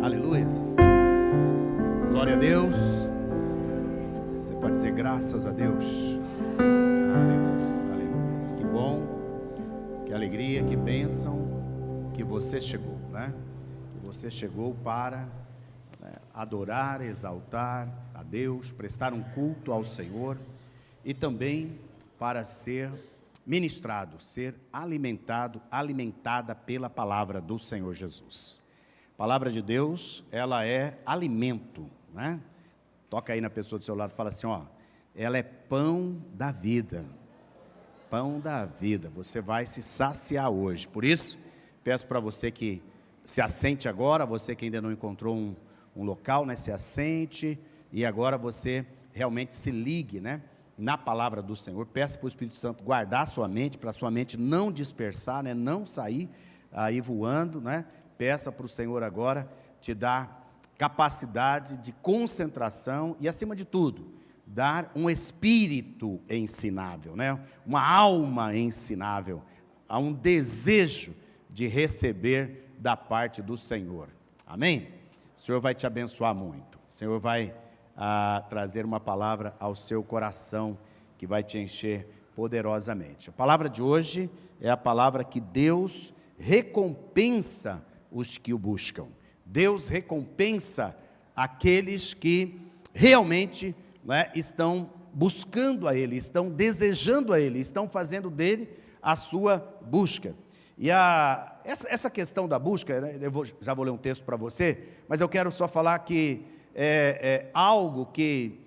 Aleluias. Glória a Deus. Você pode dizer graças a Deus. Aleluias, aleluias. Que bom, que alegria, que bênção que você chegou, né? Que você chegou para adorar, exaltar a Deus, prestar um culto ao Senhor e também para ser ministrado, ser alimentado, alimentada pela palavra do Senhor Jesus. A palavra de Deus, ela é alimento, né? Toca aí na pessoa do seu lado e fala assim, ó, ela é pão da vida, pão da vida, você vai se saciar hoje. Por isso, peço para você que se assente agora, você que ainda não encontrou um local, né, se assente, e agora você realmente se ligue, né, na palavra do Senhor. Peça para o Espírito Santo guardar a sua mente, para a sua mente não dispersar, né, não sair aí voando, né. Peça para o Senhor agora te dar capacidade de concentração e, acima de tudo, dar um espírito ensinável, né? Uma alma ensinável, há um desejo de receber da parte do Senhor. Amém? O Senhor vai te abençoar muito. O Senhor vai trazer uma palavra ao seu coração que vai te encher poderosamente. A palavra de hoje é a palavra que Deus recompensa os que o buscam. Deus recompensa aqueles que realmente, né, estão buscando a Ele, estão desejando a Ele, estão fazendo dele a sua busca. E essa questão da busca, né, já vou ler um texto para você, mas eu quero só falar que é algo que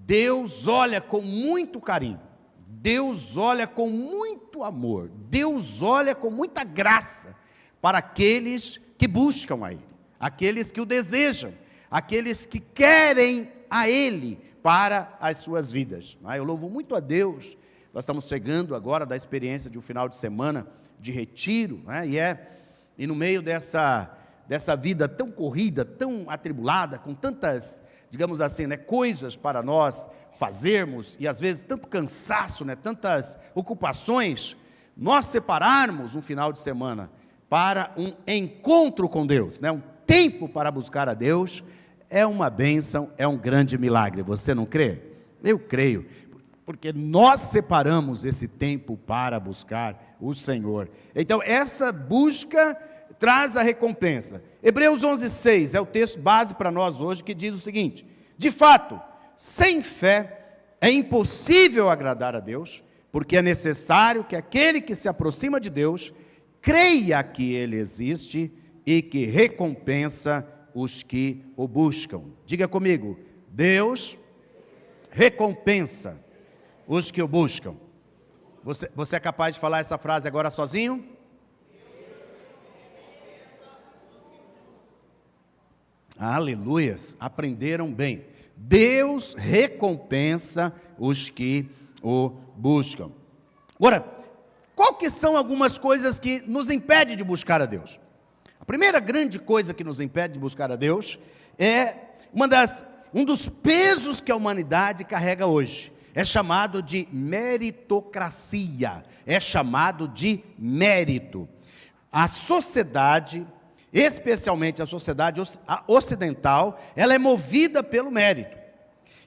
Deus olha com muito carinho, Deus olha com muito amor, Deus olha com muita graça para aqueles que buscam a Ele, aqueles que o desejam, aqueles que querem a Ele para as suas vidas. Eu louvo muito a Deus. Nós estamos chegando agora da experiência de um final de semana de retiro, né? E no meio dessa vida tão corrida, tão atribulada, com tantas, digamos assim, né, coisas para nós fazermos, e às vezes tanto cansaço, né, tantas ocupações, nós separarmos um final de semana para um encontro com Deus, né, um tempo para buscar a Deus, é uma bênção, é um grande milagre. Você não crê? Eu creio, porque nós separamos esse tempo para buscar o Senhor. Então essa busca traz a recompensa. Hebreus 11:6 é o texto base para nós hoje, que diz o seguinte: de fato, sem fé é impossível agradar a Deus, porque é necessário que aquele que se aproxima de Deus creia que Ele existe e que recompensa os que o buscam. Diga comigo: Deus recompensa os que o buscam. Você é capaz de falar essa frase agora sozinho? Aleluias, aprenderam bem. Deus recompensa os que o buscam. Agora, qual que são algumas coisas que nos impedem de buscar a Deus? A primeira grande coisa que nos impede de buscar a Deus é um dos pesos que a humanidade carrega hoje. É chamado de meritocracia, é chamado de mérito. A sociedade, especialmente a sociedade ocidental, ela é movida pelo mérito.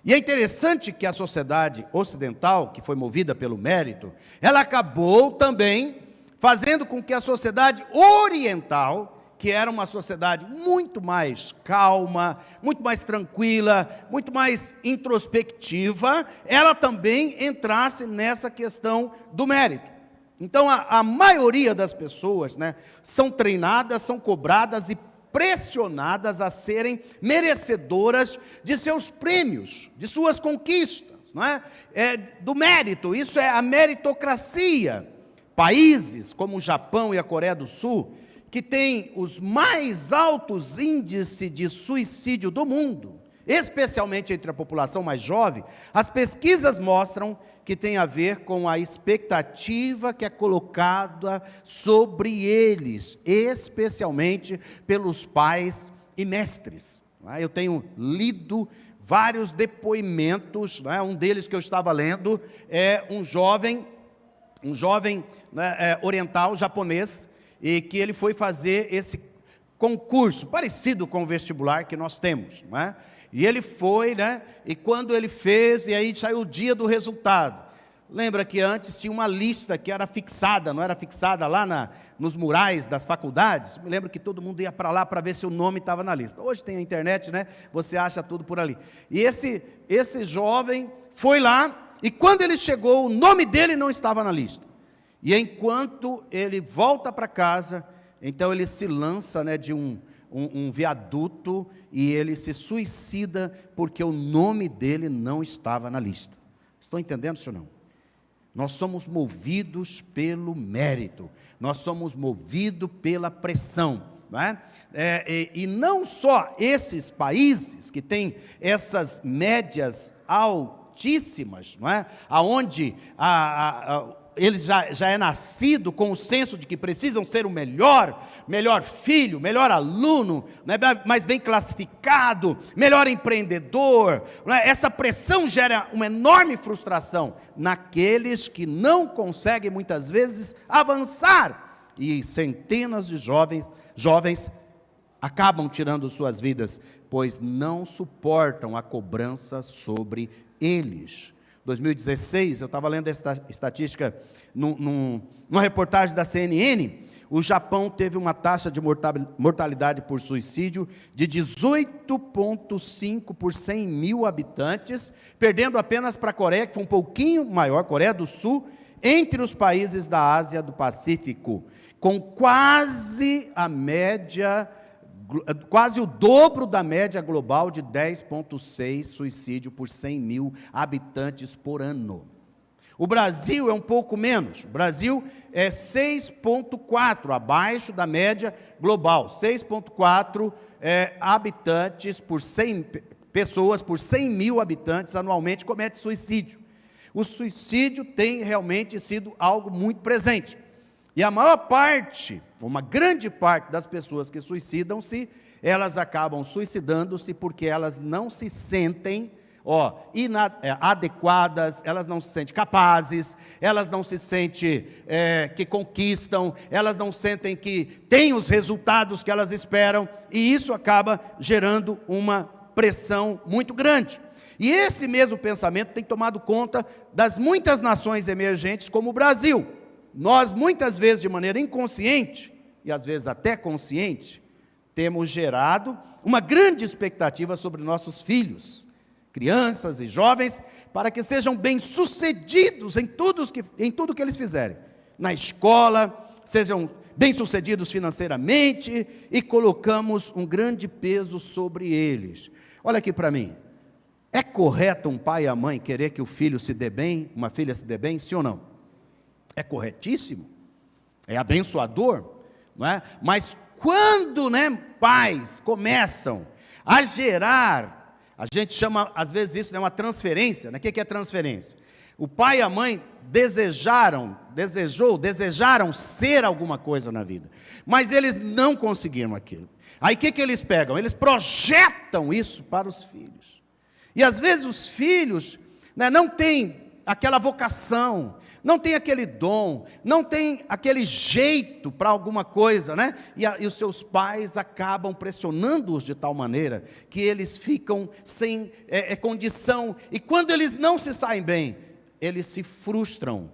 E é interessante que a sociedade ocidental, que foi movida pelo mérito, ela acabou também fazendo com que a sociedade oriental, que era uma sociedade muito mais calma, muito mais tranquila, muito mais introspectiva, ela também entrasse nessa questão do mérito. Então a maioria das pessoas, né, são treinadas, são cobradas e pressionadas a serem merecedoras de seus prêmios, de suas conquistas, não é? Do mérito. Isso é a meritocracia. Países como o Japão e a Coreia do Sul, que têm os mais altos índices de suicídio do mundo, especialmente entre a população mais jovem, as pesquisas mostram que tem a ver com a expectativa que é colocada sobre eles, especialmente pelos pais e mestres. Eu tenho lido vários depoimentos, um deles que eu estava lendo é um jovem oriental, japonês, e que ele foi fazer esse concurso, parecido com o vestibular que nós temos, não é? E ele foi, né? E quando ele fez, e aí saiu o dia do resultado. Lembra que antes tinha uma lista que era fixada, não era fixada lá nos murais das faculdades? Me lembro que todo mundo ia para lá para ver se o nome estava na lista. Hoje tem a internet, né? Você acha tudo por ali. E esse jovem foi lá, e quando ele chegou, o nome dele não estava na lista. E enquanto ele volta para casa, então ele se lança, né, de um viaduto, e ele se suicida, porque o nome dele não estava na lista. Estão entendendo isso ou não? Nós somos movidos pelo mérito, nós somos movidos pela pressão, não é? E não só esses países que têm essas médias altíssimas, não é? Onde ele já é nascido com o senso de que precisam ser o melhor filho, melhor aluno, né, mais bem classificado, melhor empreendedor, né? Essa pressão gera uma enorme frustração naqueles que não conseguem muitas vezes avançar, e centenas de jovens acabam tirando suas vidas, pois não suportam a cobrança sobre eles. 2016, eu estava lendo essa estatística numa reportagem da CNN, o Japão teve uma taxa de mortalidade por suicídio de 18,5 por 100 mil habitantes, perdendo apenas para a Coreia, que foi um pouquinho maior, Coreia do Sul, entre os países da Ásia do Pacífico, com quase o dobro da média global de 10,6 suicídio por 100 mil habitantes por ano. O Brasil é um pouco menos, o Brasil é 6,4, abaixo da média global, 6,4 habitantes por 100 pessoas, por 100 mil habitantes anualmente comete suicídio. O suicídio tem realmente sido algo muito presente. E a maior parte, uma grande parte das pessoas que suicidam-se, elas acabam suicidando-se porque elas não se sentem adequadas, elas não se sentem capazes, elas não se sentem que conquistam, elas não sentem que têm os resultados que elas esperam, e isso acaba gerando uma pressão muito grande. E esse mesmo pensamento tem tomado conta das muitas nações emergentes, como o Brasil. Nós, muitas vezes, de maneira inconsciente, e às vezes até consciente, temos gerado uma grande expectativa sobre nossos filhos, crianças e jovens, para que sejam bem-sucedidos em tudo que eles fizerem. Na escola, sejam bem-sucedidos financeiramente, e colocamos um grande peso sobre eles. Olha aqui para mim, é correto um pai e a mãe querer que o filho se dê bem, uma filha se dê bem, sim ou não? É corretíssimo, é abençoador, não é? Mas quando, pais começam a gerar, a gente chama às vezes isso de uma transferência, O que é transferência? O pai e a mãe desejaram ser alguma coisa na vida, mas eles não conseguiram aquilo. Aí o que eles pegam? Eles projetam isso para os filhos, e às vezes os filhos não têm aquela vocação, não tem aquele dom, não tem aquele jeito para alguma coisa, e os seus pais acabam pressionando-os de tal maneira que eles ficam sem condição, e quando eles não se saem bem, eles se frustram,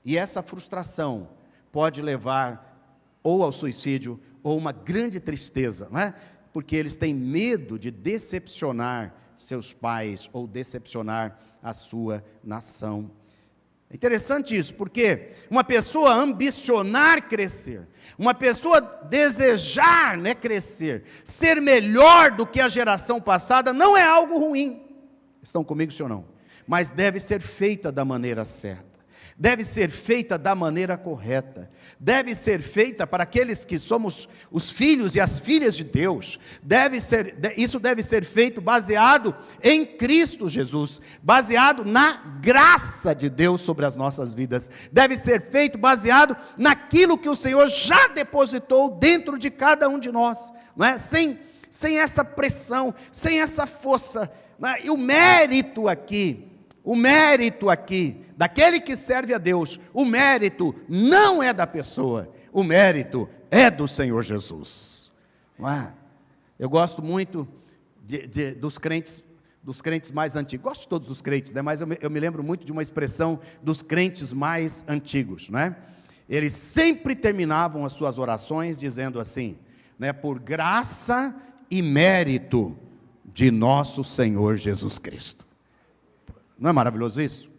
e essa frustração pode levar ou ao suicídio, ou uma grande tristeza, porque eles têm medo de decepcionar seus pais, ou decepcionar a sua nação. É interessante isso, porque uma pessoa ambicionar crescer, uma pessoa desejar crescer, ser melhor do que a geração passada, não é algo ruim. Estão comigo, sim ou não? Mas deve ser feita da maneira certa, deve ser feita da maneira correta, deve ser feita para aqueles que somos os filhos e as filhas de Deus, isso deve ser feito baseado em Cristo Jesus, baseado na graça de Deus sobre as nossas vidas, deve ser feito baseado naquilo que o Senhor já depositou dentro de cada um de nós, sem essa pressão, sem essa força, e o mérito aqui, daquele que serve a Deus, o mérito não é da pessoa, o mérito é do Senhor Jesus. não é? Eu gosto muito dos crentes mais antigos. Gosto de todos os crentes, né? Mas eu me lembro muito de uma expressão dos crentes mais antigos, não é? Eles sempre terminavam as suas orações dizendo assim, né? Por graça e mérito de nosso Senhor Jesus Cristo. Não é maravilhoso isso?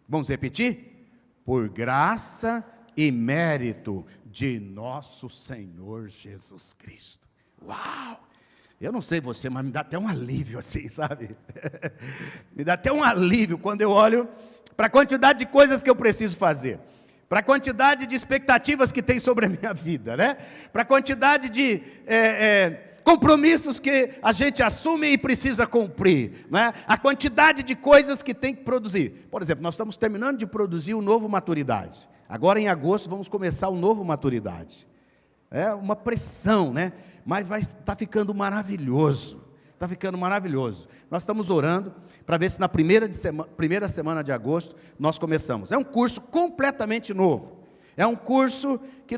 Vamos repetir? Por graça e mérito de nosso Senhor Jesus Cristo. Uau! Eu não sei você, mas me dá até um alívio assim, sabe? Me dá até um alívio quando eu olho para a quantidade de coisas que eu preciso fazer, para a quantidade de expectativas que tem sobre a minha vida, né? Para a quantidade de compromissos que a gente assume e precisa cumprir, né? A quantidade de coisas que tem que produzir. Por exemplo, nós estamos terminando de produzir o novo Maturidade. Agora em agosto vamos começar o novo Maturidade. É uma pressão, né? Mas vai estar ficando maravilhoso. Está ficando maravilhoso. Nós estamos orando para ver se na primeira semana de agosto nós começamos. É um curso completamente novo. É um curso que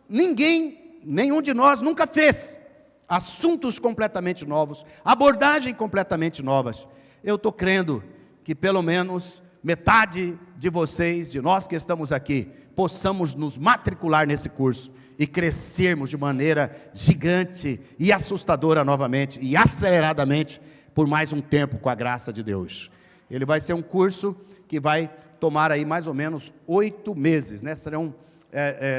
nenhum de nós nunca fez. Assuntos completamente novos, abordagem completamente novas. Eu estou crendo que pelo menos metade de vocês, de nós que estamos aqui, possamos nos matricular nesse curso e crescermos de maneira gigante e assustadora novamente e aceleradamente por mais um tempo com a graça de Deus. Ele vai ser um curso que vai tomar aí mais ou menos 8 meses, né?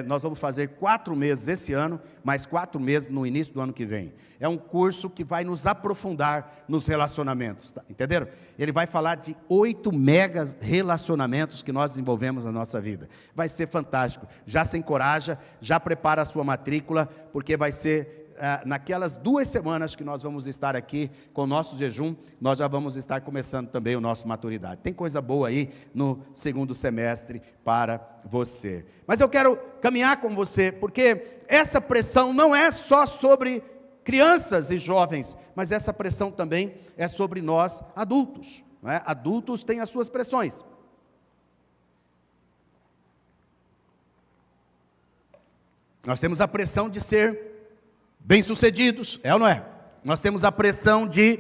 Nós vamos fazer 4 meses esse ano, mais 4 meses no início do ano que vem. É um curso que vai nos aprofundar nos relacionamentos, tá? Entenderam? Ele vai falar de 8 megas relacionamentos que nós desenvolvemos na nossa vida. Vai ser fantástico. Já se encoraja, já prepara a sua matrícula, porque vai ser naquelas 2 semanas que nós vamos estar aqui com o nosso jejum, nós já vamos estar começando também o nosso Maturidade. Tem coisa boa aí no segundo semestre para você. Mas eu quero caminhar com você, porque essa pressão não é só sobre crianças e jovens, mas essa pressão também é sobre nós adultos, não é? Adultos têm as suas pressões. Nós temos a pressão de ser bem-sucedidos, é ou não é? Nós temos a pressão de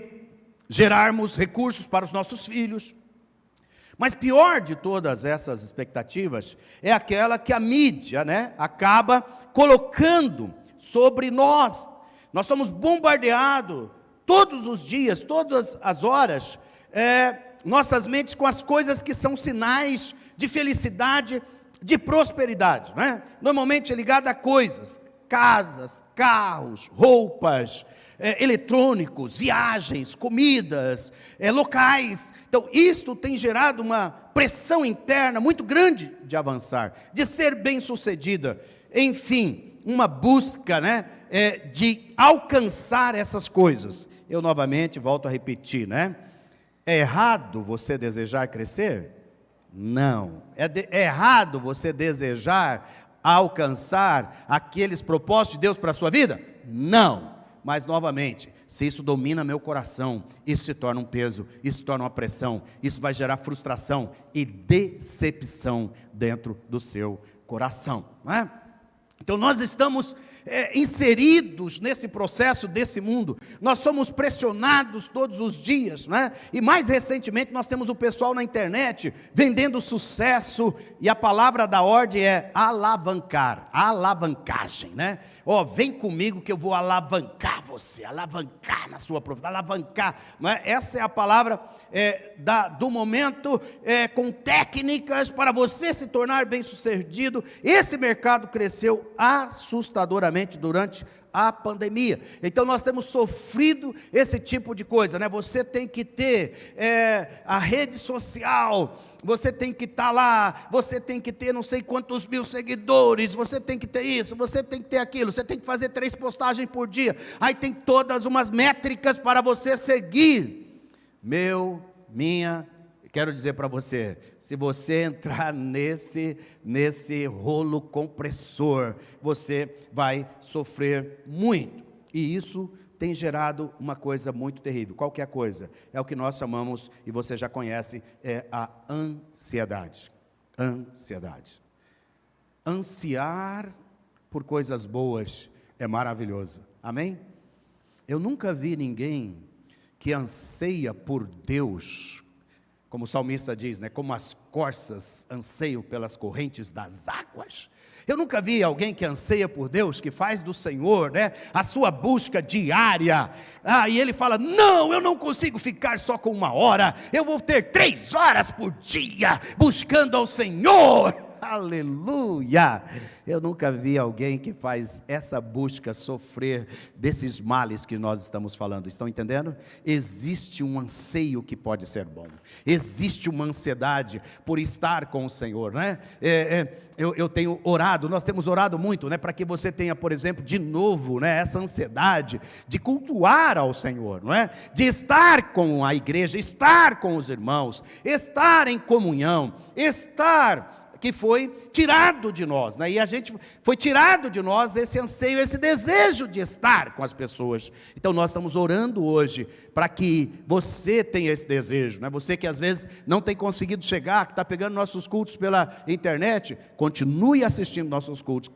gerarmos recursos para os nossos filhos. Mas pior de todas essas expectativas é aquela que a mídia, né, acaba colocando sobre nós. Nós somos bombardeados todos os dias, todas as horas, nossas mentes com as coisas que são sinais de felicidade, de prosperidade, né? Normalmente é ligado a coisas, casas, carros, roupas, eletrônicos, viagens, comidas, locais. Então, isto tem gerado uma pressão interna muito grande de avançar, de ser bem-sucedida. Enfim, uma busca, né, de alcançar essas coisas. Eu novamente volto a repetir, né? É errado você desejar crescer? Não. É errado você desejar alcançar aqueles propósitos de Deus para a sua vida? Não. Mas novamente, se isso domina meu coração, isso se torna um peso, isso se torna uma pressão, isso vai gerar frustração e decepção dentro do seu coração, não é? Então nós estamos inseridos nesse processo desse mundo, nós somos pressionados todos os dias, né? E mais recentemente nós temos o pessoal na internet vendendo sucesso, e a palavra da ordem é alavancar, alavancagem, né? Vem comigo que eu vou alavancar você, alavancar na sua profissão, alavancar, não é? Essa é a palavra do momento, com técnicas para você se tornar bem-sucedido. Esse mercado cresceu assustadoramente durante a pandemia. Então nós temos sofrido esse tipo de coisa, né? Você tem que ter a rede social, você tem que estar lá, você tem que ter não sei quantos mil seguidores, você tem que ter isso, você tem que ter aquilo, você tem que fazer 3 postagens por dia, aí tem todas umas métricas para você seguir. Quero dizer para você, se você entrar nesse rolo compressor, você vai sofrer muito. E isso tem gerado uma coisa muito terrível. Qual que é a coisa? É o que nós chamamos, e você já conhece, é a ansiedade. Ansiedade. Ansiar por coisas boas é maravilhoso. Amém? Eu nunca vi ninguém que anseia por Deus, como o salmista diz, né? Como as corças anseiam pelas correntes das águas. Eu nunca vi alguém que anseia por Deus, que faz do Senhor, né, a sua busca diária. E ele fala, não, eu não consigo ficar só com 1 hora, eu vou ter 3 horas por dia, buscando ao Senhor. Aleluia! Eu nunca vi alguém que faz essa busca sofrer desses males que nós estamos falando. Estão entendendo? Existe um anseio que pode ser bom. Existe uma ansiedade por estar com o Senhor, né? Eu tenho orado, nós temos orado muito, né? Para que você tenha, por exemplo, de novo, né? Essa ansiedade de cultuar ao Senhor, não é? De estar com a igreja, estar com os irmãos, estar em comunhão, que foi tirado de nós, né? E a gente foi tirado de nós esse anseio, esse desejo de estar com as pessoas. Então nós estamos orando hoje para que você tenha esse desejo, né? Você que às vezes não tem conseguido chegar, que está pegando nossos cultos pela internet, continue assistindo nossos cultos,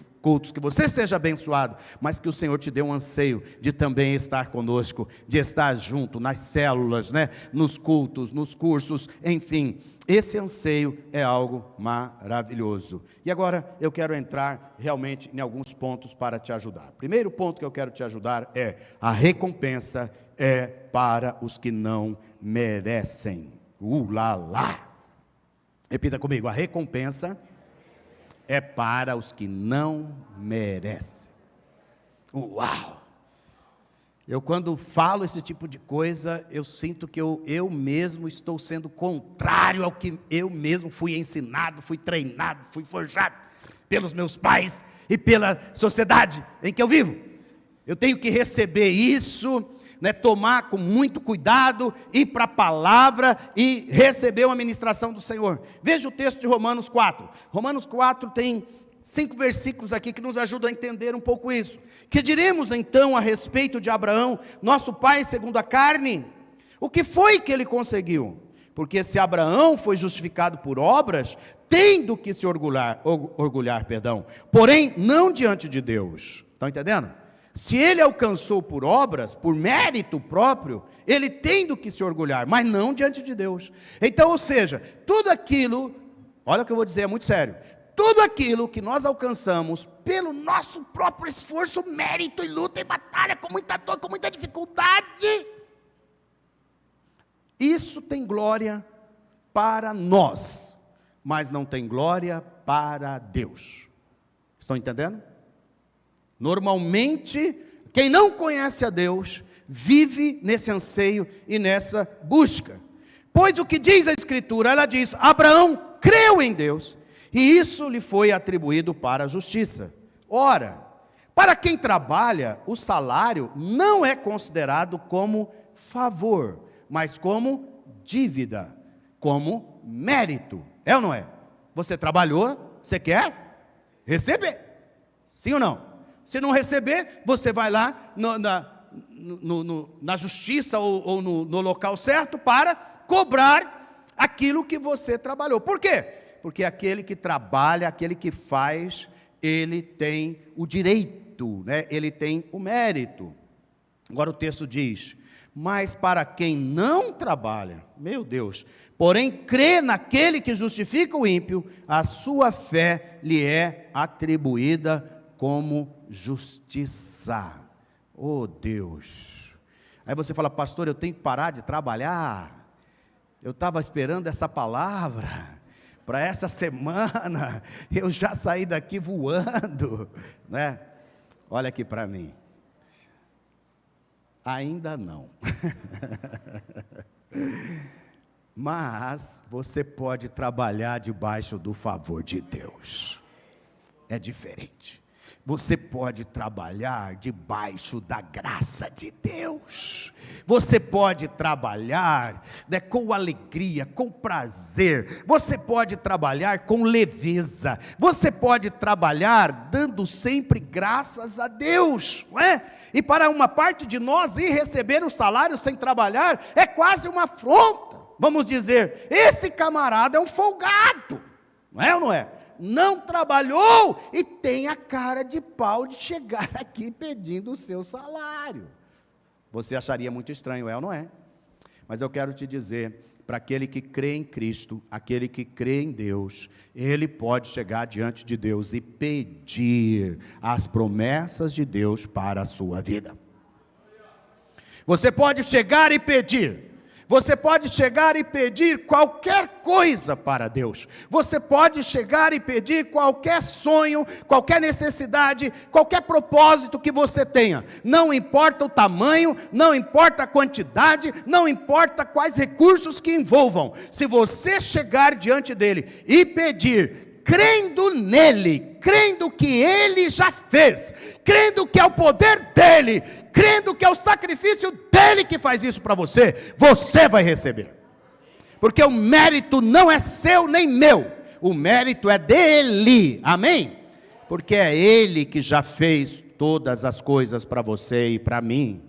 que você seja abençoado, mas que o Senhor te dê um anseio de também estar conosco, de estar junto nas células, né? Nos cultos, nos cursos, enfim. Esse anseio é algo maravilhoso. E agora eu quero entrar realmente em alguns pontos para te ajudar. Primeiro ponto que eu quero te ajudar é: a recompensa é para os que não merecem. Lá. Repita comigo: a recompensa é para os que não merecem. Uau! Eu quando falo esse tipo de coisa, eu sinto que eu mesmo estou sendo contrário ao que eu mesmo fui ensinado, fui treinado, fui forjado pelos meus pais e pela sociedade em que eu vivo. Eu tenho que receber isso, né, tomar com muito cuidado, ir para a palavra e receber uma ministração do Senhor. Veja o texto de Romanos 4. Romanos 4 tem 5 versículos aqui que nos ajudam a entender um pouco isso. Que diremos então a respeito de Abraão, nosso pai segundo a carne? O que foi que ele conseguiu? Porque se Abraão foi justificado por obras, tem do que se orgulhar, porém não diante de Deus. Estão entendendo? Se ele alcançou por obras, por mérito próprio, ele tem do que se orgulhar, mas não diante de Deus. Então, ou seja, tudo aquilo, olha o que eu vou dizer, é muito sério. Tudo aquilo que nós alcançamos pelo nosso próprio esforço, mérito e luta e batalha, com muita dor, com muita dificuldade, isso tem glória para nós, mas não tem glória para Deus. Estão entendendo? Normalmente, quem não conhece a Deus, vive nesse anseio e nessa busca. Pois o que diz a Escritura, ela diz, Abraão creu em Deus, e isso lhe foi atribuído para a justiça. Ora, para quem trabalha, o salário não é considerado como favor, mas como dívida, como mérito. É ou não é? Você trabalhou, você quer receber. Sim ou não? Se não receber, você vai lá na justiça ou no local certo para cobrar aquilo que você trabalhou. Por quê? Porque aquele que trabalha, aquele que faz, ele tem o direito, né? Ele tem o mérito. Agora o texto diz, mas para quem não trabalha, meu Deus, porém crê naquele que justifica o ímpio, a sua fé lhe é atribuída como justiça. Oh Deus! Aí você fala, pastor, eu tenho que parar de trabalhar, eu estava esperando essa palavra, para essa semana, eu já saí daqui voando, né? Olha aqui para mim, ainda não, mas você pode trabalhar debaixo do favor de Deus, é diferente. Você pode trabalhar debaixo da graça de Deus. Você pode trabalhar, né, com alegria, com prazer. Você pode trabalhar com leveza. Você pode trabalhar dando sempre graças a Deus, não é? E para uma parte de nós, ir receber o salário sem trabalhar é quase uma afronta. Vamos dizer, esse camarada é um folgado, não é ou não é? não trabalhou e tem a cara de pau de chegar aqui pedindo o seu salário. Você acharia muito estranho, é ou não é? Mas eu quero te dizer, para aquele que crê em Cristo, aquele que crê em Deus, ele pode chegar diante de Deus e pedir as promessas de Deus para a sua vida. Você pode chegar e pedir. Você pode chegar e pedir qualquer coisa para Deus. Você pode chegar e pedir qualquer sonho, qualquer necessidade, qualquer propósito que você tenha. Não importa o tamanho, não importa a quantidade, não importa quais recursos que envolvam. Se você chegar diante dele e pedir, crendo nele, crendo que ele já fez, crendo que é o poder dele, crendo que é o sacrifício dele que faz isso para você, você vai receber. Porque o mérito não é seu nem meu, o mérito é dele, amém? Porque é ele que já fez todas as coisas para você e para mim.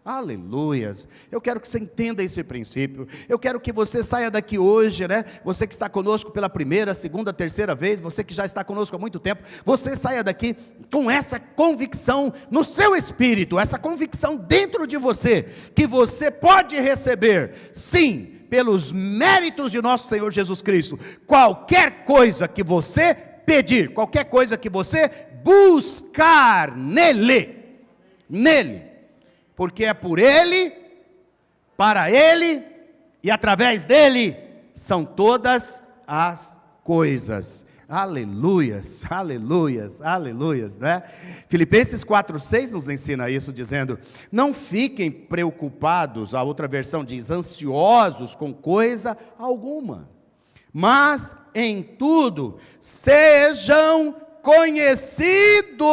Aleluias, eu quero que você entenda esse princípio, eu quero que você saia daqui hoje, você que está conosco pela primeira, segunda, terceira vez, você que já está conosco há muito tempo, você saia daqui com essa convicção no seu espírito, essa convicção dentro de você, que você pode receber, sim, pelos méritos de nosso Senhor Jesus Cristo, qualquer coisa que você pedir, qualquer coisa que você buscar nele, porque é por ele, para ele e através dele são todas as coisas. Aleluias, aleluias, aleluias, né? Filipenses 4:6 nos ensina isso, dizendo: não fiquem preocupados, a outra versão diz, ansiosos com coisa alguma, mas em tudo sejam conhecidos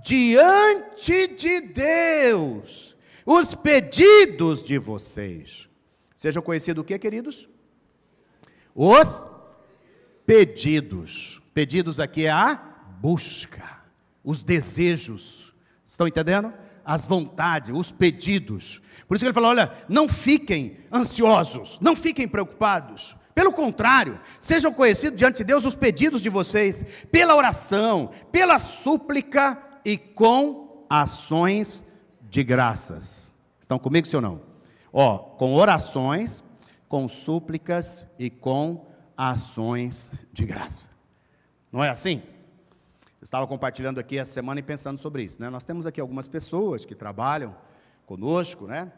diante de Deus os pedidos de vocês. Sejam conhecidos o que, queridos? Os pedidos. Pedidos aqui é a busca, os desejos. Estão entendendo? As vontades, os pedidos. Por isso que ele falou, olha, não fiquem ansiosos, não fiquem preocupados. Pelo contrário, sejam conhecidos diante de Deus os pedidos de vocês, pela oração, pela súplica e com ações de graças. Estão comigo, sim ou não? Com orações, com súplicas e com ações de graça. Não é assim? Eu estava compartilhando aqui essa semana e pensando sobre isso, né? Nós temos aqui algumas pessoas que trabalham conosco, né?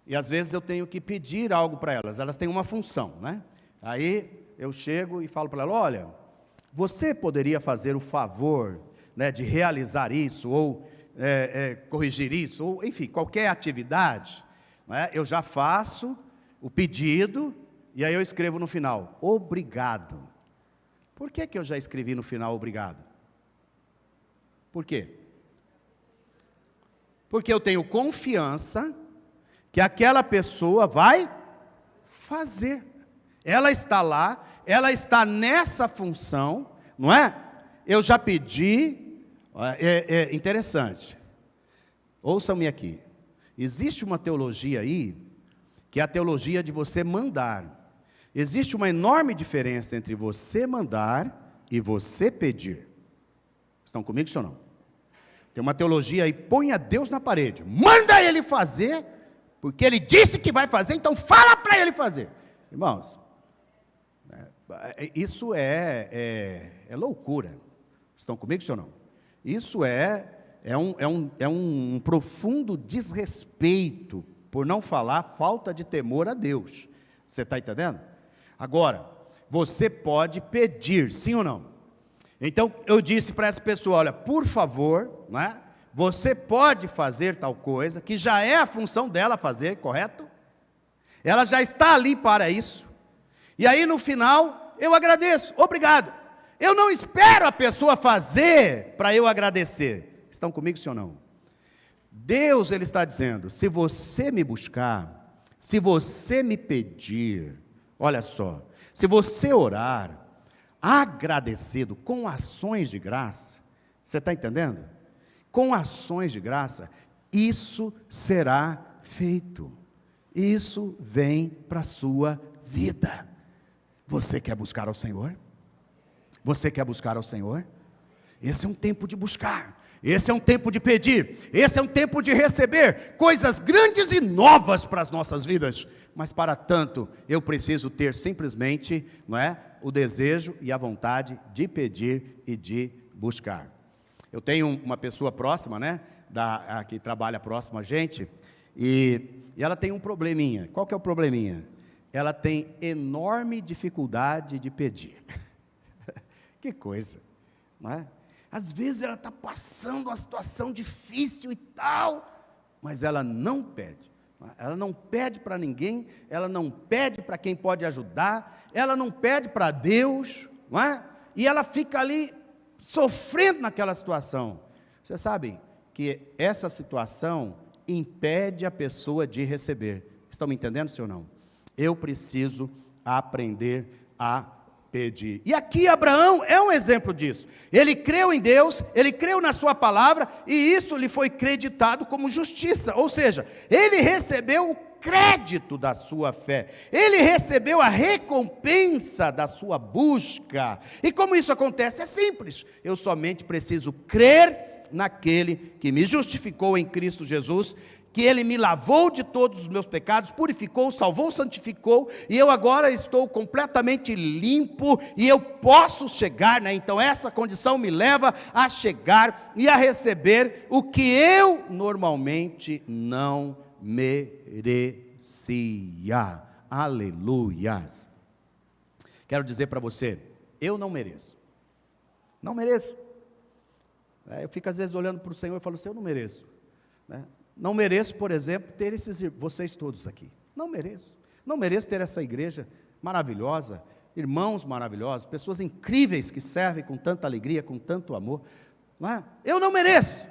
E às vezes eu tenho que pedir algo para elas, elas têm uma função, né? Aí eu chego e falo para ela, olha, você poderia fazer o favor, né, de realizar isso, ou corrigir isso, ou enfim, qualquer atividade, né? Eu já faço o pedido, e aí eu escrevo no final, obrigado. Por que eu já escrevi no final, obrigado? Por quê? Porque eu tenho confiança que aquela pessoa vai fazer. Ela está lá, ela está nessa função, não é? Eu já pedi, é interessante. Ouçam-me aqui. Existe uma teologia aí, que é a teologia de você mandar. Existe uma enorme diferença entre você mandar e você pedir. Estão comigo, sim ou não? Tem uma teologia aí, põe a Deus na parede, manda ele fazer, porque ele disse que vai fazer, então fala para ele fazer. Irmãos, isso é loucura. Estão comigo, sim ou não? Isso é um profundo desrespeito, por não falar falta de temor a Deus. Você está entendendo? Agora, você pode pedir, sim ou não? Então, eu disse para essa pessoa, olha, por favor, né, você pode fazer tal coisa, que já é a função dela fazer, correto? Ela já está ali para isso. E aí, no final, eu agradeço, obrigado. Eu não espero a pessoa fazer para eu agradecer. Estão comigo, sim ou não? Deus, Ele está dizendo, se você me buscar, se você me pedir, olha só, se você orar, agradecido, com ações de graça, você está entendendo? Com ações de graça, isso será feito, isso vem para a sua vida. Você quer buscar ao Senhor? Você quer buscar ao Senhor? Esse é um tempo de buscar, esse é um tempo de pedir, esse é um tempo de receber coisas grandes e novas para as nossas vidas. Mas para tanto, eu preciso ter simplesmente, não é, o desejo e a vontade de pedir e de buscar. Eu tenho uma pessoa próxima, né, que trabalha próximo a gente, e ela tem um probleminha. Qual que é o probleminha? Ela tem enorme dificuldade de pedir. Que coisa, não é? Às vezes ela está passando uma situação difícil e tal, mas ela não pede. Ela não pede para ninguém, ela não pede para quem pode ajudar, ela não pede para Deus, não é? E ela fica ali sofrendo naquela situação. Vocês sabem que essa situação impede a pessoa de receber. Estão me entendendo, sim ou não? Eu preciso aprender a pedir. E aqui Abraão é um exemplo disso. Ele creu em Deus, ele creu na sua palavra, e isso lhe foi creditado como justiça. Ou seja, ele recebeu o crédito da sua fé, ele recebeu a recompensa da sua busca. E como isso acontece? É simples. Eu somente preciso crer naquele que me justificou em Cristo Jesus, que Ele me lavou de todos os meus pecados, purificou, salvou, santificou, e eu agora estou completamente limpo, e eu posso chegar, né? Então essa condição me leva a chegar e a receber o que eu normalmente não merecia. Aleluias. Quero dizer para você, eu não mereço. Não mereço. Eu fico às vezes olhando para o Senhor e falo assim, eu não mereço, né? Não mereço, por exemplo, ter vocês todos aqui. Não mereço. Não mereço ter essa igreja maravilhosa, irmãos maravilhosos, pessoas incríveis que servem com tanta alegria, com tanto amor. Não é? Eu não mereço.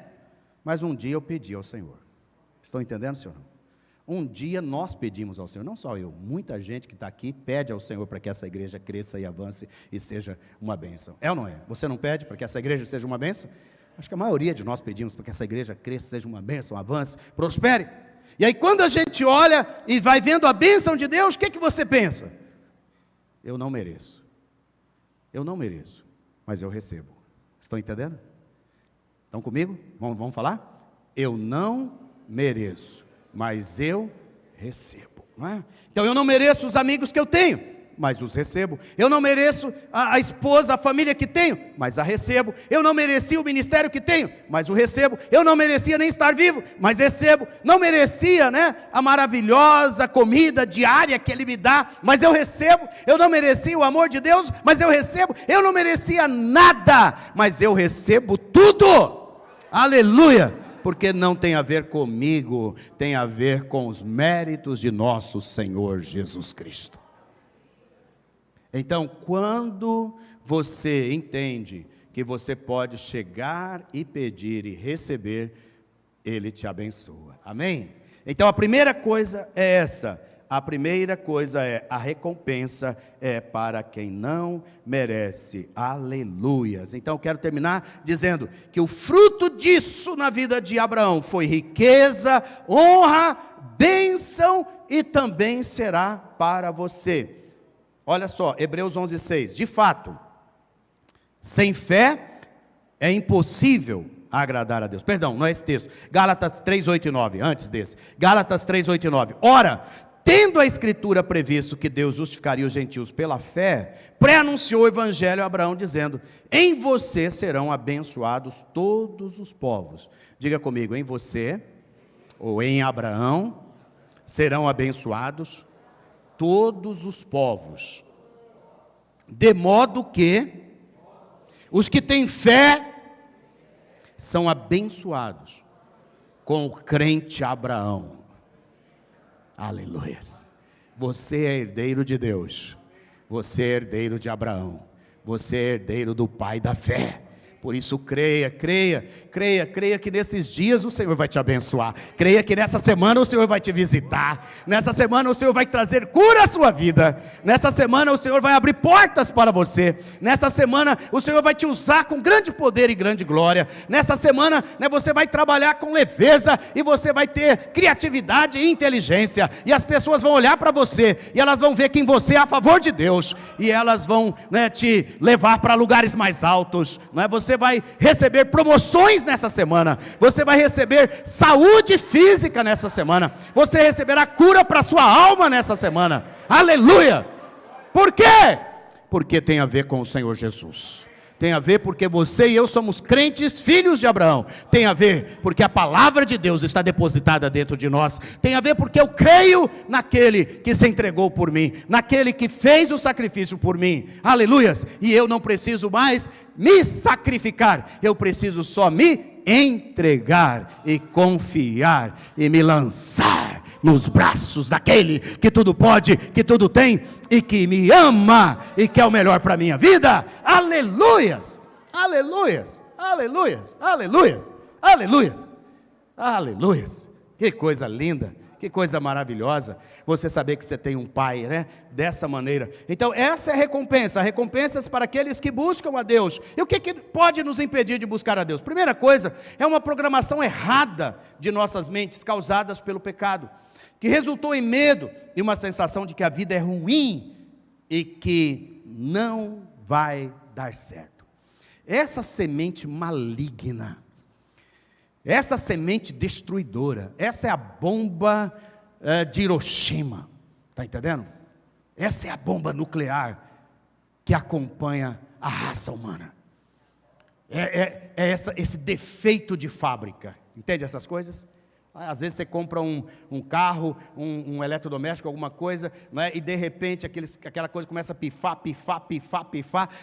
Mas um dia eu pedi ao Senhor. Estão entendendo, Senhor? Um dia nós pedimos ao Senhor, não só eu, muita gente que está aqui pede ao Senhor para que essa igreja cresça e avance e seja uma bênção. É ou não é? Você não pede para que essa igreja seja uma bênção? Acho que a maioria de nós pedimos para que essa igreja cresça, seja uma bênção, avance, prospere. E aí quando a gente olha e vai vendo a bênção de Deus, o que você pensa? Eu não mereço. Eu não mereço, mas eu recebo. Estão entendendo? Estão comigo? Vamos falar? Eu não mereço, mas eu recebo. Não é? Então eu não mereço os amigos que eu tenho, mas os recebo. Eu não mereço a esposa, a família que tenho, mas a recebo. Eu não merecia o ministério que tenho, mas o recebo. Eu não merecia nem estar vivo, mas recebo. Não merecia, né, a maravilhosa comida diária que Ele me dá, mas eu recebo. Eu não merecia o amor de Deus, mas eu recebo. Eu não merecia nada, mas eu recebo tudo. Aleluia! Porque não tem a ver comigo, tem a ver com os méritos de nosso Senhor Jesus Cristo. Então, quando você entende que você pode chegar e pedir e receber, Ele te abençoa. Amém? Então, a primeira coisa é essa. A primeira coisa é, a recompensa é para quem não merece. Aleluias. Então, eu quero terminar dizendo que o fruto disso na vida de Abraão foi riqueza, honra, bênção e também será para você. Olha só, Hebreus 11:6, de fato, sem fé é impossível agradar a Deus. Perdão, não é esse texto, Gálatas 3:8 e 9, antes desse, Gálatas 3:8 e 9, ora, tendo a Escritura previsto que Deus justificaria os gentios pela fé, pré-anunciou o Evangelho a Abraão, dizendo, em você serão abençoados todos os povos. Diga comigo, em você, ou em Abraão, serão abençoados todos os povos, de modo que os que têm fé são abençoados com o crente Abraão. Aleluia. Você é herdeiro de Deus, você é herdeiro de Abraão, você é herdeiro do pai da fé, Por isso creia que nesses dias o Senhor vai te abençoar. Creia que nessa semana o Senhor vai te visitar. Nessa semana o Senhor vai trazer cura à sua vida. Nessa semana o Senhor vai abrir portas para você. Nessa semana o Senhor vai te usar com grande poder e grande glória. Nessa semana, né, você vai trabalhar com leveza e você vai ter criatividade e inteligência. E as pessoas vão olhar para você e elas vão ver que em você é a favor de Deus. E elas vão, né, te levar para lugares mais altos. Né? Você vai receber promoções nessa semana. Você vai receber saúde física nessa semana. Você receberá cura para sua alma nessa semana. Aleluia! Por quê? Porque tem a ver com o Senhor Jesus. Tem a ver porque você e eu somos crentes, filhos de Abraão. Tem a ver porque a palavra de Deus está depositada dentro de nós. Tem a ver porque eu creio naquele que se entregou por mim, naquele que fez o sacrifício por mim. Aleluias! E eu não preciso mais me sacrificar, eu preciso só me entregar e confiar e me lançar nos braços daquele que tudo pode, que tudo tem e que me ama e quer o melhor para a minha vida. Aleluias, aleluias, aleluias, aleluias, aleluias, aleluias. Que coisa linda, que coisa maravilhosa você saber que você tem um pai, né? Dessa maneira. Então essa é a recompensa, recompensas para aqueles que buscam a Deus. E o que pode nos impedir de buscar a Deus? Primeira coisa, é uma programação errada de nossas mentes, causadas pelo pecado, que resultou em medo e uma sensação de que a vida é ruim e que não vai dar certo. Essa semente maligna, essa semente destruidora, essa é a bomba de Hiroshima, está entendendo? Essa é a bomba nuclear que acompanha a raça humana. Esse defeito de fábrica, entende essas coisas? Às vezes você compra um carro, um eletrodoméstico, alguma coisa, né, e de repente aquela coisa começa a pifar,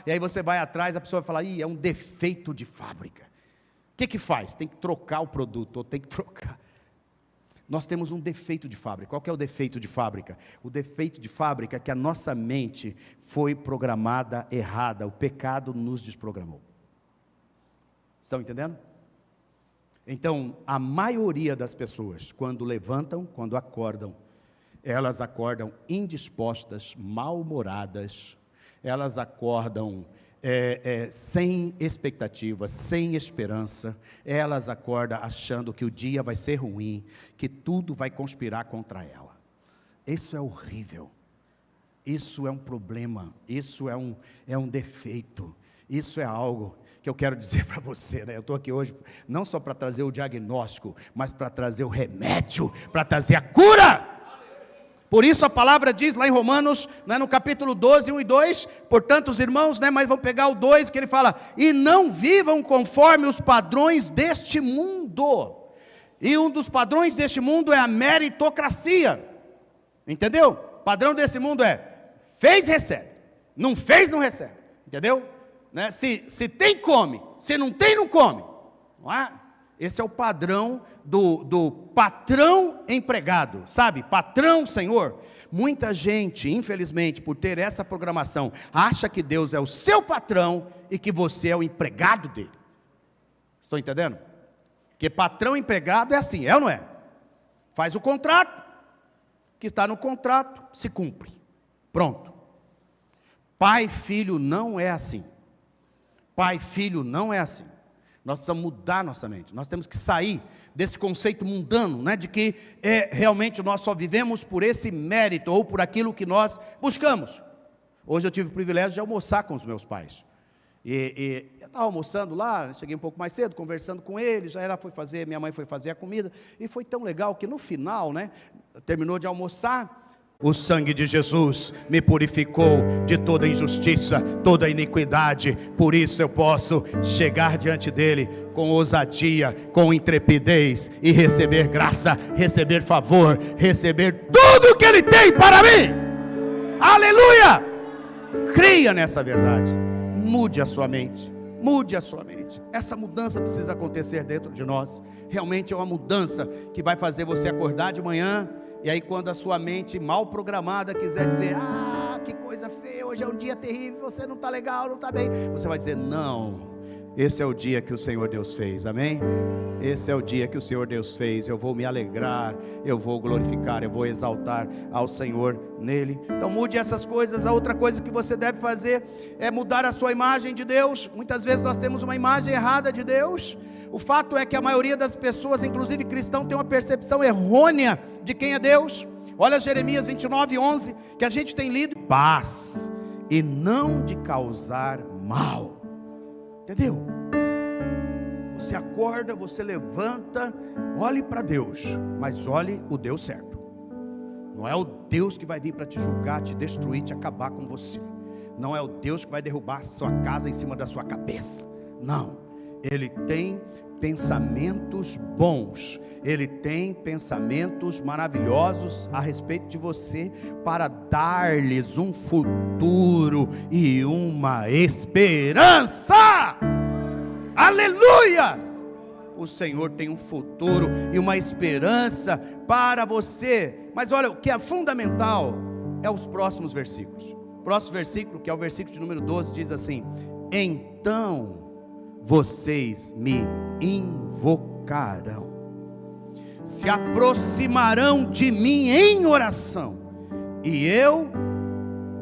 e aí você vai atrás, a pessoa vai falar, é um defeito de fábrica. O que faz? Tem que trocar o produto, ou tem que trocar. Nós temos um defeito de fábrica. Qual que é o defeito de fábrica? O defeito de fábrica é que a nossa mente foi programada errada, o pecado nos desprogramou. Estão entendendo? Então, a maioria das pessoas, quando levantam, quando acordam, elas acordam indispostas, mal-humoradas, elas acordam sem expectativa, sem esperança, elas acordam achando que o dia vai ser ruim, que tudo vai conspirar contra ela. Isso é horrível, isso é um problema, isso é um defeito, isso é algo que eu quero dizer para você, né? Eu estou aqui hoje não só para trazer o diagnóstico, mas para trazer o remédio, para trazer a cura. Por isso a palavra diz lá em Romanos, né, no capítulo 12, 1 e 2, portanto os irmãos, né, mas vão pegar o 2, que ele fala, e não vivam conforme os padrões deste mundo. E um dos padrões deste mundo é a meritocracia, entendeu? O padrão desse mundo é, fez, recebe, não fez, não recebe, entendeu? Né? Se tem, come, se não tem, não come, não é? Esse é o padrão do patrão empregado, sabe? Patrão, Senhor. Muita gente, infelizmente, por ter essa programação, acha que Deus é o seu patrão e que você é o empregado dele. Estão entendendo? Porque patrão empregado é assim, é ou não é? Faz o contrato, que está no contrato, se cumpre. Pronto. Pai e filho não é assim. Pai e filho não é assim. Nós precisamos mudar nossa mente. Nós temos que sair desse conceito mundano, né, de que realmente nós só vivemos por esse mérito ou por aquilo que nós buscamos. Hoje eu tive o privilégio de almoçar com os meus pais. E eu estava almoçando lá, cheguei um pouco mais cedo, conversando com eles, minha mãe foi fazer a comida, e foi tão legal que no final, né, terminou de almoçar, o sangue de Jesus me purificou de toda injustiça, toda iniquidade, por isso eu posso chegar diante dele com ousadia, com intrepidez e receber graça, receber favor, receber tudo o que ele tem para mim. Aleluia! Creia nessa verdade, mude a sua mente. Mude a sua mente. Essa mudança precisa acontecer dentro de nós. Realmente é uma mudança que vai fazer você acordar de manhã. E aí quando a sua mente mal programada quiser dizer, que coisa feia, hoje é um dia terrível, você não está legal, não está bem, você vai dizer, não, Esse é o dia que o Senhor Deus fez, amém? Esse é o dia que o Senhor Deus fez. Eu vou me alegrar, eu vou glorificar, eu vou exaltar ao Senhor nele. Então mude essas coisas. A outra coisa que você deve fazer é mudar a sua imagem de Deus. Muitas vezes nós temos uma imagem errada de Deus. O fato é que a maioria das pessoas, inclusive cristãos, tem uma percepção errônea de quem é Deus. Olha Jeremias 29:11, que a gente tem lido: paz e não de causar mal. Entendeu? Você acorda, você levanta, olhe para Deus, mas olhe o Deus certo. Não é o Deus que vai vir para te julgar, te destruir, te acabar com você. Não é o Deus que vai derrubar sua casa em cima da sua cabeça. Não, Ele tem pensamentos bons, Ele tem pensamentos maravilhosos a respeito de você, para dar-lhes um futuro e uma esperança. Aleluias! O Senhor tem um futuro e uma esperança para você. Mas olha, o que é fundamental é os próximos versículos. O próximo versículo, que é o versículo de número 12, diz assim: então vocês me invocarão, se aproximarão de mim em oração, e eu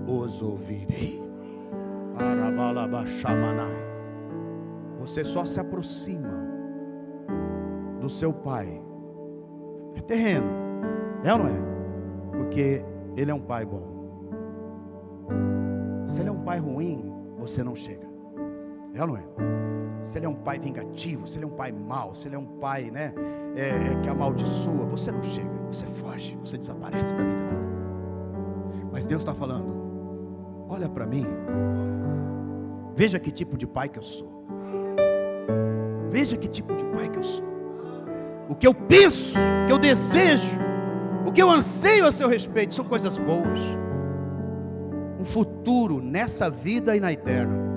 os ouvirei. Você só se aproxima do seu pai. É terreno, é ou não é? Porque Ele é um pai bom. Se Ele é um pai ruim, você não chega. É ou não é? Se Ele é um pai vingativo, se Ele é um pai mau, se Ele é um pai, que amaldiçoa, você não chega, você foge, você desaparece da vida dele. Mas Deus está falando: olha para mim, veja que tipo de pai que eu sou, veja que tipo de pai que eu sou, o que eu penso, o que eu desejo, o que eu anseio a seu respeito, são coisas boas, um futuro nessa vida e na eterna.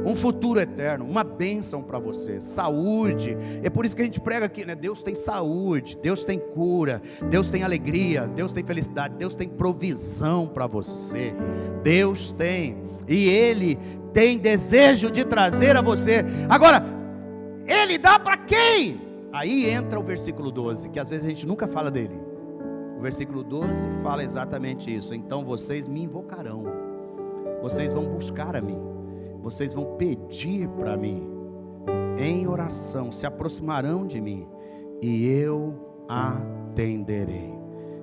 Um futuro eterno, uma bênção para você, saúde. É por isso que a gente prega aqui, né? Deus tem saúde, Deus tem cura, Deus tem alegria, Deus tem felicidade, Deus tem provisão para você. Deus tem, e Ele tem desejo de trazer a você. Agora, Ele dá para quem? Aí entra o versículo 12, que às vezes a gente nunca fala dele. O versículo 12 fala exatamente isso: então vocês me invocarão, vocês vão buscar a mim, vocês vão pedir para mim em oração, se aproximarão de mim, e eu atenderei,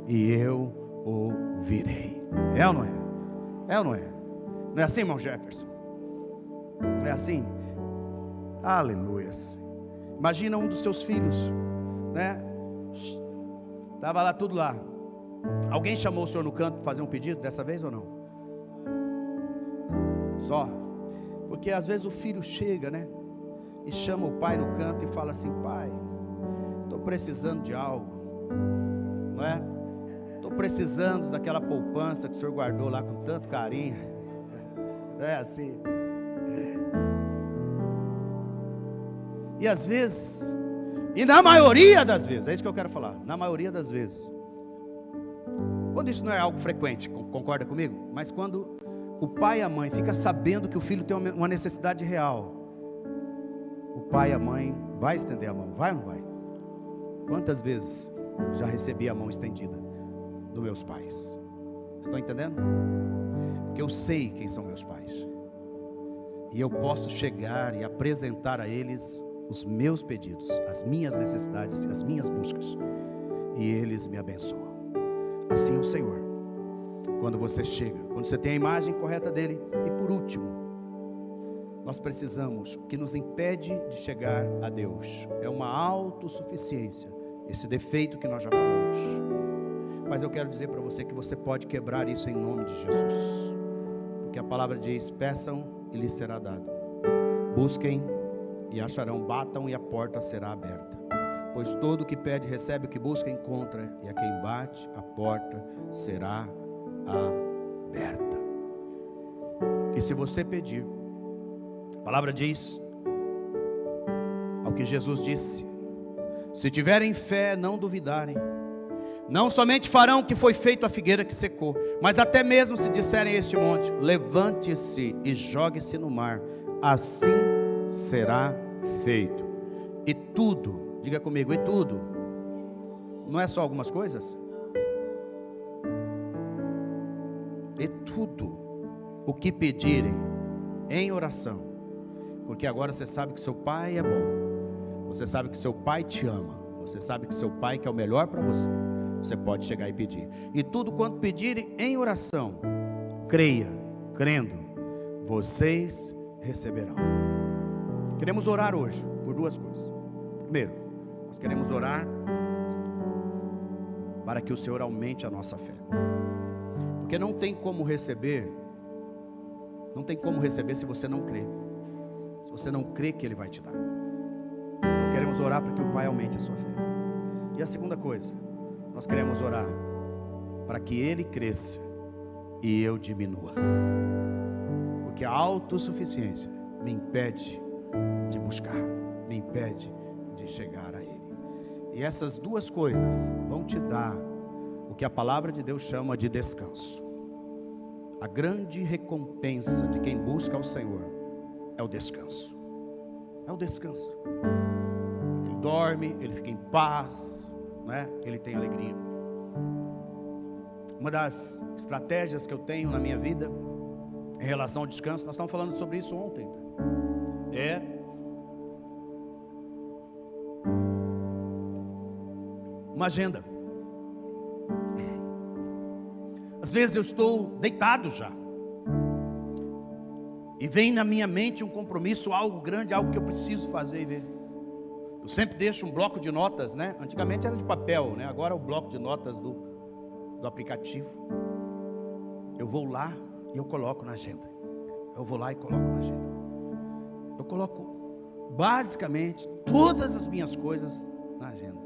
e eu ouvirei. É ou não é? É ou não é? Não é assim, irmão Jefferson? Não é assim? Aleluias. Imagina um dos seus filhos, né? Estava lá, tudo lá. Alguém chamou o senhor no canto para fazer um pedido dessa vez ou não? Só. Porque às vezes o filho chega, né? E chama o pai no canto e fala assim: pai, estou precisando de algo, não é? Estou precisando daquela poupança que o senhor guardou lá com tanto carinho. Não é assim? E às vezes, e na maioria das vezes, é isso que eu quero falar, na maioria das vezes, quando isso não é algo frequente, concorda comigo? Mas quando o pai e a mãe ficam sabendo que o filho tem uma necessidade real, o pai e a mãe vai estender a mão, vai ou não vai? Quantas vezes já recebi a mão estendida dos meus pais? Estão entendendo? Porque eu sei quem são meus pais, e eu posso chegar e apresentar a eles os meus pedidos, as minhas necessidades, as minhas buscas, e eles me abençoam. Assim é o Senhor. Quando você chega, quando você tem a imagem correta dele. E por último, nós precisamos, o que nos impede de chegar a Deus é uma autossuficiência, esse defeito que nós já falamos. Mas eu quero dizer para você que você pode quebrar isso em nome de Jesus, porque a palavra diz: peçam e lhes será dado, busquem e acharão, batam e a porta será aberta. Pois todo o que pede recebe, o que busca encontra, e a quem bate a porta será aberta. E se você pedir, a palavra diz, ao que Jesus disse: se tiverem fé, não duvidarem, não somente farão o que foi feito à figueira que secou, mas até mesmo se disserem a este monte: levante-se e jogue-se no mar, assim será feito. E tudo, diga comigo, e tudo, não é só algumas coisas? E tudo o que pedirem em oração, porque agora você sabe que seu pai é bom, você sabe que seu pai te ama, você sabe que seu pai quer o melhor para você, você pode chegar e pedir. E tudo quanto pedirem em oração, creia, crendo, vocês receberão. Queremos orar hoje por duas coisas. Primeiro, nós queremos orar para que o Senhor aumente a nossa fé, porque não tem como receber se você não crê, se você não crê que Ele vai te dar. Então queremos orar para que o Pai aumente a sua fé. E a segunda coisa, nós queremos orar para que Ele cresça e eu diminua, porque a autossuficiência me impede de buscar, me impede de chegar a Ele. E essas duas coisas vão te dar o que a palavra de Deus chama de descanso. A grande recompensa de quem busca ao Senhor é o descanso. É o descanso. Ele dorme, ele fica em paz, né? Ele tem alegria. Uma das estratégias que eu tenho na minha vida em relação ao descanso, nós estávamos falando sobre isso ontem, é uma agenda. Às vezes eu estou deitado já e vem na minha mente um compromisso, algo grande, algo que eu preciso fazer e ver. Eu sempre deixo um bloco de notas, né? Antigamente era de papel, né? Agora é o bloco de notas do aplicativo. Eu vou lá e eu coloco na agenda. Eu vou lá e coloco na agenda. Eu coloco basicamente todas as minhas coisas na agenda.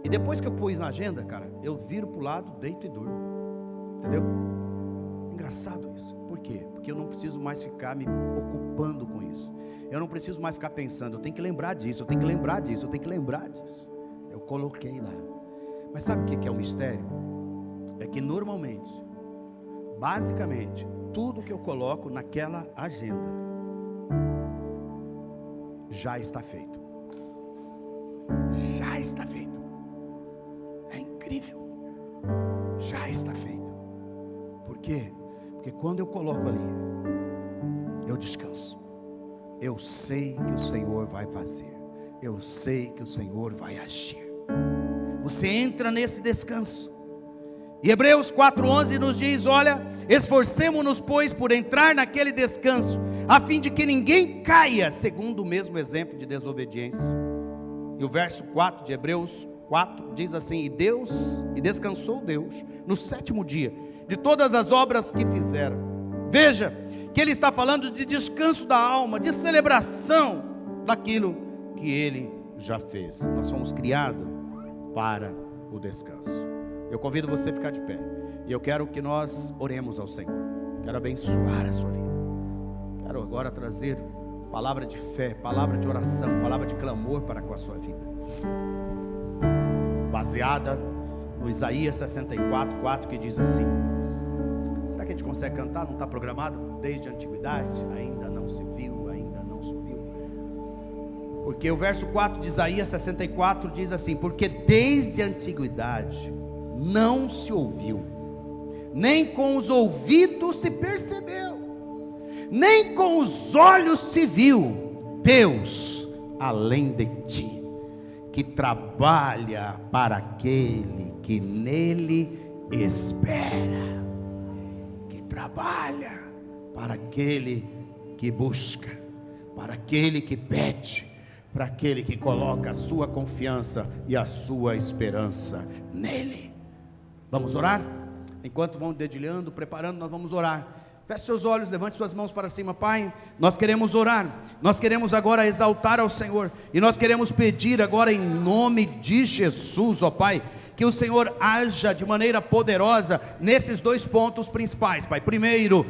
E depois que eu pus na agenda, cara, eu viro para o lado, deito e durmo. Entendeu? Engraçado isso. Por quê? Porque eu não preciso mais ficar me ocupando com isso. Eu não preciso mais ficar pensando, eu tenho que lembrar disso, eu tenho que lembrar disso, eu tenho que lembrar disso. Eu coloquei lá. Mas sabe o que é o mistério? É que normalmente, basicamente, tudo que eu coloco naquela agenda já está feito. Já está feito. É incrível. Já está feito. Por quê? Porque quando eu coloco ali, eu descanso. Eu sei que o Senhor vai fazer. Eu sei que o Senhor vai agir. Você entra nesse descanso. E Hebreus 4:11 nos diz, olha, esforcemo-nos pois por entrar naquele descanso, a fim de que ninguém caia, segundo o mesmo exemplo de desobediência. E o verso 4 de Hebreus 4 diz assim, e descansou Deus no sétimo dia, de todas as obras que fizeram. Veja, que ele está falando de descanso da alma, de celebração daquilo que ele já fez. Nós fomos criados para o descanso. Eu convido você a ficar de pé, e eu quero que nós oremos ao Senhor. Quero abençoar a sua vida. Quero agora trazer palavra de fé, palavra de oração, palavra de clamor para com a sua vida, baseada no Isaías 64:4, que diz assim. Será que a gente consegue cantar? Não está programado? Desde a antiguidade, ainda não se viu, ainda não se ouviu. Porque o verso 4 de Isaías 64 diz assim, porque desde a antiguidade não se ouviu, nem com os ouvidos se percebeu, nem com os olhos se viu, Deus além de ti, que trabalha para aquele que nele espera. Trabalha para aquele que busca, para aquele que pede, para aquele que coloca a sua confiança e a sua esperança nele. Vamos orar? Enquanto vão dedilhando, preparando, nós vamos orar. Feche seus olhos, levante suas mãos para cima. Pai, nós queremos orar, nós queremos agora exaltar ao Senhor, e nós queremos pedir agora em nome de Jesus, ó Pai, que o Senhor haja de maneira poderosa nesses 2 pontos principais, Pai. Primeiro,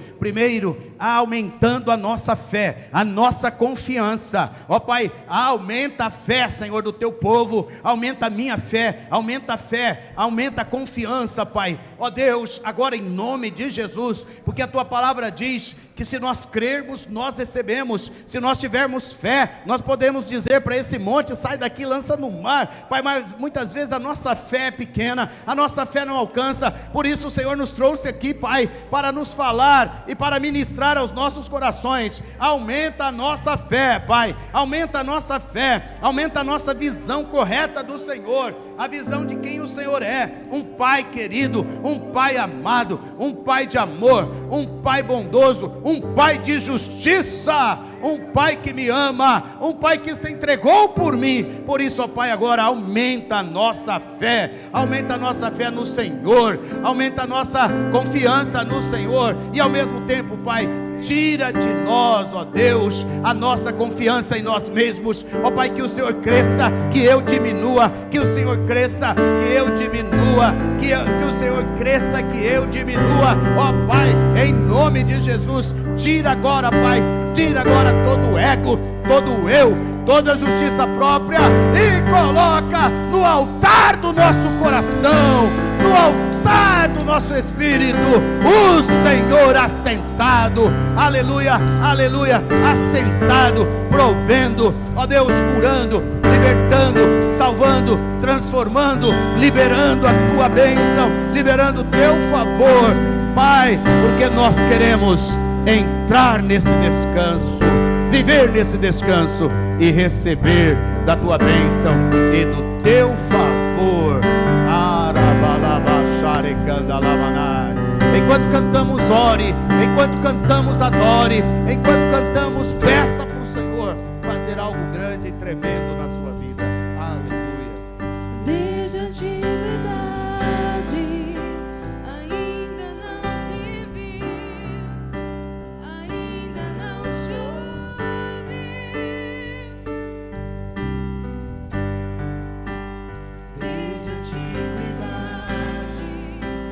aumentando a nossa fé, a nossa confiança, ó Pai, aumenta a fé, Senhor, do teu povo, aumenta a minha fé, aumenta a confiança, Pai, ó Deus, agora em nome de Jesus, porque a tua palavra diz que se nós crermos, nós recebemos. Se nós tivermos fé, nós podemos dizer para esse monte: sai daqui, lança no mar, Pai. Mas muitas vezes a nossa fé é pequena, a nossa fé não alcança. Por isso o Senhor nos trouxe aqui, Pai, para nos falar e para ministrar aos nossos corações. Aumenta a nossa fé, Pai, aumenta a nossa fé, aumenta a nossa visão correta do Senhor, a visão de quem o Senhor é, um Pai querido, um Pai amado, um Pai de amor, um Pai bondoso, um Pai de justiça, um Pai que me ama, um Pai que se entregou por mim. Por isso, ó Pai, agora aumenta a nossa fé no Senhor, aumenta a nossa confiança no Senhor, e ao mesmo tempo, Pai, tira de nós, ó Deus, a nossa confiança em nós mesmos, ó Pai, que o Senhor cresça, que eu diminua, que o Senhor cresça, que eu diminua, que o Senhor cresça, que eu diminua, ó Pai, em nome de Jesus. Tira agora, Pai, tira agora todo o ego, todo o eu, toda a justiça própria, e coloca no altar do nosso coração, no altar do nosso espírito, o Senhor assentado, aleluia, aleluia, assentado, provendo, ó Deus, curando, libertando, salvando, transformando, liberando a tua bênção, liberando o teu favor, Pai, porque nós queremos entrar nesse descanso, viver nesse descanso e receber da tua bênção e do teu favor. Enquanto cantamos, ore, enquanto cantamos, adore, enquanto cantamos,